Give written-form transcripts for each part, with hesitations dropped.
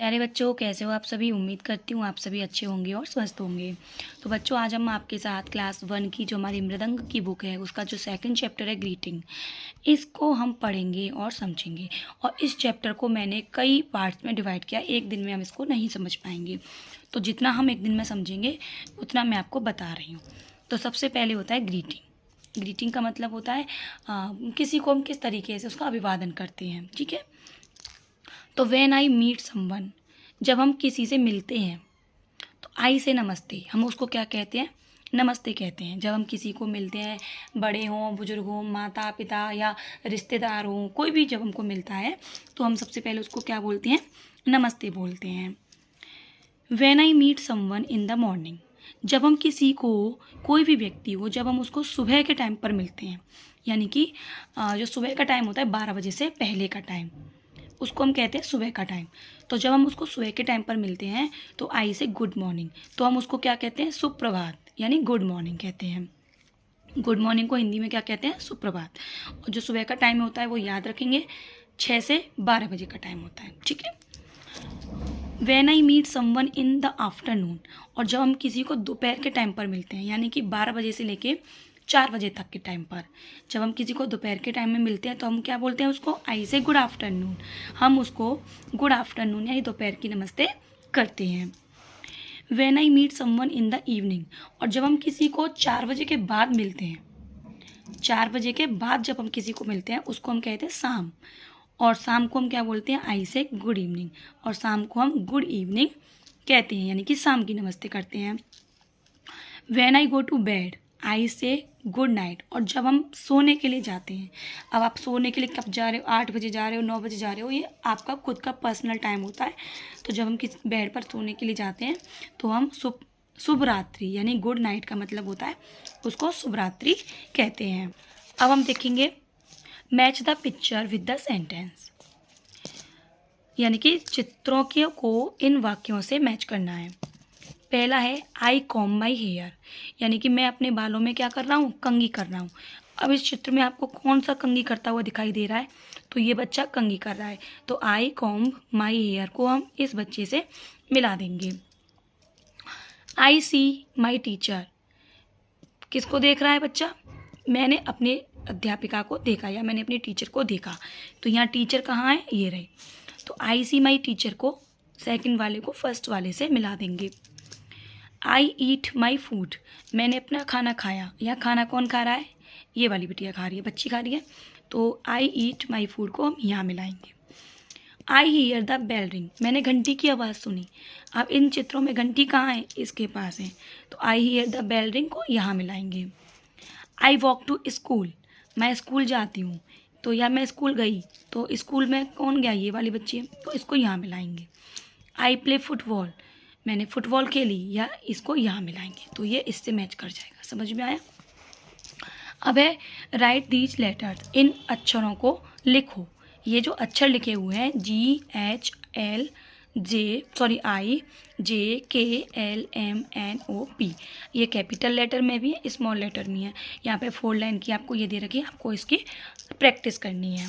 प्यारे बच्चों, कैसे हो आप सभी। उम्मीद करती हूँ आप सभी अच्छे होंगे और स्वस्थ होंगे। तो बच्चों, आज हम आपके साथ क्लास 1 की जो हमारी मृदंग की बुक है उसका जो सेकंड चैप्टर है ग्रीटिंग, इसको हम पढ़ेंगे और समझेंगे। और इस चैप्टर को मैंने कई पार्ट्स में डिवाइड किया, एक दिन में हम इसको नहीं समझ पाएंगे। तो जितना हम एक दिन में समझेंगे उतना मैं आपको बता रही हूँ। तो सबसे पहले होता है ग्रीटिंग। ग्रीटिंग का मतलब होता है किसी को हम किस तरीके से उसका अभिवादन करते हैं, ठीक है। तो व्हेन आई मीट समवन, जब हम किसी से मिलते हैं तो आई से नमस्ते, हम उसको क्या कहते हैं, नमस्ते कहते हैं। जब हम किसी को मिलते हैं, बड़े हों, बुजुर्ग हों, माता पिता या रिश्तेदार हों, कोई भी जब हमको मिलता है तो हम सबसे पहले उसको क्या बोलते हैं, नमस्ते बोलते हैं। When I meet someone in the morning, जब हम किसी को, कोई भी व्यक्ति हो, जब हम उसको सुबह के टाइम पर मिलते हैं, यानी कि जो सुबह का टाइम होता है 12 बजे से पहले का टाइम, उसको हम कहते हैं सुबह का टाइम। तो जब हम उसको सुबह के टाइम पर मिलते हैं तो आई से गुड मॉर्निंग, तो हम उसको क्या कहते हैं, सुप्रभात, यानी गुड मॉर्निंग कहते हैं। गुड मॉर्निंग को हिंदी में क्या कहते हैं, सुप्रभात। और जो सुबह का टाइम होता है वो याद रखेंगे, 6 से 12 बजे का टाइम होता है, ठीक है। When I meet someone in the afternoon, और जब हम किसी को दोपहर के टाइम पर मिलते हैं, यानी कि 12 बजे से लेके 4 बजे तक के टाइम पर, जब हम किसी को दोपहर के टाइम में मिलते हैं तो हम क्या बोलते हैं उसको, आई से गुड आफ्टरनून। हम उसको गुड आफ्टरनून यानी दोपहर की नमस्ते करते हैं। When I meet someone in the evening, और जब हम किसी को 4 बजे के बाद मिलते हैं, 4 बजे के बाद जब हम किसी को मिलते हैं उसको हम कहते हैं शाम। और शाम को हम क्या बोलते हैं, आई से गुड इवनिंग, और शाम को हम गुड इवनिंग कहते हैं, यानी कि शाम की नमस्ते करते हैं। When I go to bed, I say good night, और जब हम सोने के लिए जाते हैं, अब आप सोने के लिए कब जा रहे हो, 8 बजे जा रहे हो, 9 बजे जा रहे हो, ये आपका खुद का पर्सनल टाइम होता है। तो जब हम किस बेड पर सोने के लिए जाते हैं तो हम शुभ रात्रि, यानी गुड नाइट का मतलब होता है, उसको शुभ रात्रि कहते हैं। अब हम देखेंगे match the picture with the sentence, यानी कि चित्रों के को इन वाक्यों से मैच करना है। पहला है आई कॉम माई हेयर, यानी कि मैं अपने बालों में क्या कर रहा हूँ, कंघी कर रहा हूँ। अब इस चित्र में आपको कौन सा कंघी करता हुआ दिखाई दे रहा है, तो ये बच्चा कंघी कर रहा है, तो आई कॉम माई हेयर को हम इस बच्चे से मिला देंगे। आई सी माई टीचर, किसको देख रहा है बच्चा, मैंने अपने अध्यापिका को देखा या मैंने अपने टीचर को देखा। तो यहाँ टीचर कहाँ है, ये रहे। तो आई सी माई टीचर को सेकंड वाले को फर्स्ट वाले से मिला देंगे। आई ईट माई फूड, मैंने अपना खाना खाया, या खाना कौन खा रहा है, ये वाली बिटिया खा रही है, बच्ची खा रही है, तो आई ईट माई फूड को हम यहाँ मिलाएंगे। आई हीयर द बेल रिंग, मैंने घंटी की आवाज़ सुनी। अब इन चित्रों में घंटी कहाँ है, इसके पास है, तो आई हीयर द बेल रिंग को यहाँ मिलाएंगे। आई वॉक टू स्कूल, मैं स्कूल जाती हूँ, तो या मैं स्कूल गई, तो स्कूल में कौन गया, ये वाली बच्ची है, तो इसको यहाँ मिलाएंगे। आई प्ले फुटबॉल, मैंने फुटबॉल खेली, या इसको यहाँ मिलाएंगे, तो ये इससे मैच कर जाएगा। समझ में आया। अब है राइट दीज लेटर्स, इन अक्षरों को लिखो। ये जो अक्षर लिखे हुए हैं GHLJKLMNOP, ये कैपिटल लेटर में भी है, स्मॉल लेटर में है। यहाँ पे 4 लाइन की आपको ये दे रखी है, आपको इसकी प्रैक्टिस करनी है।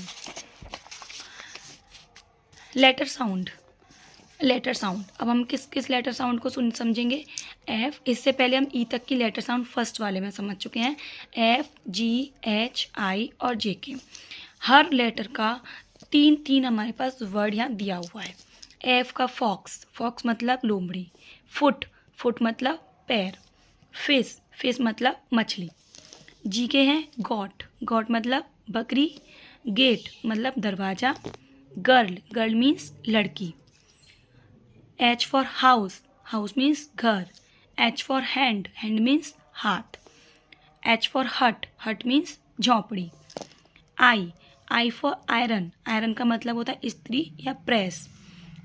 लेटर साउंड, लेटर साउंड, अब हम किस किस लेटर साउंड को समझेंगे, एफ, इससे पहले हम ई तक की लेटर साउंड फर्स्ट वाले में समझ चुके हैं, एफ, जी, एच, आई और जे के। हर लेटर का 3 हमारे पास वर्ड यहाँ दिया हुआ है। एफ का फॉक्स, फॉक्स मतलब लोमड़ी, फुट, फुट मतलब पैर, फिश, फिश मतलब मछली। जी के हैं गॉट, गॉट मतलब बकरी, गेट मतलब दरवाज़ा, गर्ल, गर्ल मीन्स लड़की। H for house, house means घर। H for hand, hand means हाथ। H for hut, hut means झोंपड़ी। I for iron, iron का मतलब होता है इस्त्री या press.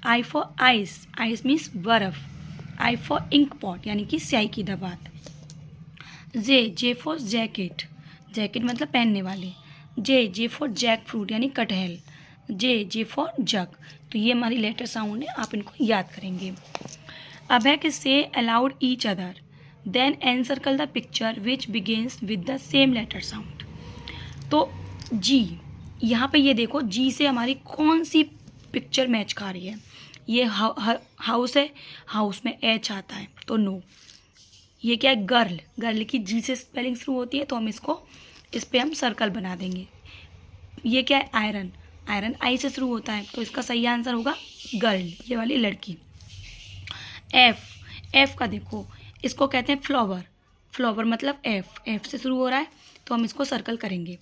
I for ice, ice means बर्फ। I for ink pot, यानी कि स्याही की दबात। J for jacket, जैकेट मतलब पहनने वाले। J for जैक फ्रूट यानी कटहल। J for जग। तो ये हमारी लेटर साउंड है, आप इनको याद करेंगे। अब है कि say aloud each other, then encircle the picture which begins with the same letter sound. तो जी, यहाँ पे ये देखो, जी से हमारी कौन सी पिक्चर मैच खा रही है, ये हाउस है, हाउस में एच आता है तो नो। ये क्या है, गर्ल, गर्ल की जी से स्पेलिंग शुरू होती है तो हम इसको, इस पे हम सर्कल बना देंगे। ये क्या है, आयरन, आयरन आई से शुरू होता है तो इसका सही आंसर होगा गर्ल, ये वाली लड़की। एफ, एफ का देखो, इसको कहते हैं फ्लावर, फ्लावर मतलब एफ, एफ से शुरू हो रहा है तो हम इसको सर्कल करेंगे।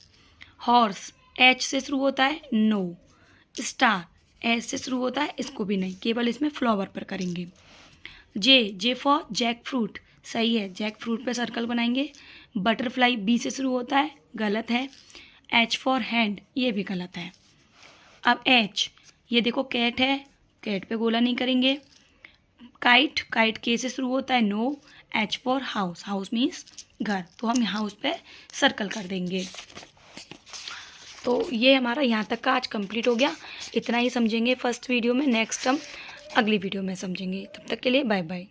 हॉर्स, एच से शुरू होता है, नो। स्टार, एस से शुरू होता है, इसको भी नहीं, केवल इसमें फ्लावर पर करेंगे। जे, जे फॉर जैक फ्रूट, सही है, जैक फ्रूट पे सर्कल बनाएंगे। बटरफ्लाई बी से शुरू होता है, गलत है। एच फॉर हैंड, ये भी गलत है। अब एच, ये देखो कैट है, कैट पे गोला नहीं करेंगे। काइट, काइट के से शुरू होता है, no. H for house, house means घर, तो हम हाउस पे सर्कल कर देंगे। तो ये हमारा यहाँ तक का आज कंप्लीट हो गया। इतना ही समझेंगे फर्स्ट वीडियो में, नेक्स्ट हम अगली वीडियो में समझेंगे। तब तक के लिए बाय बाय।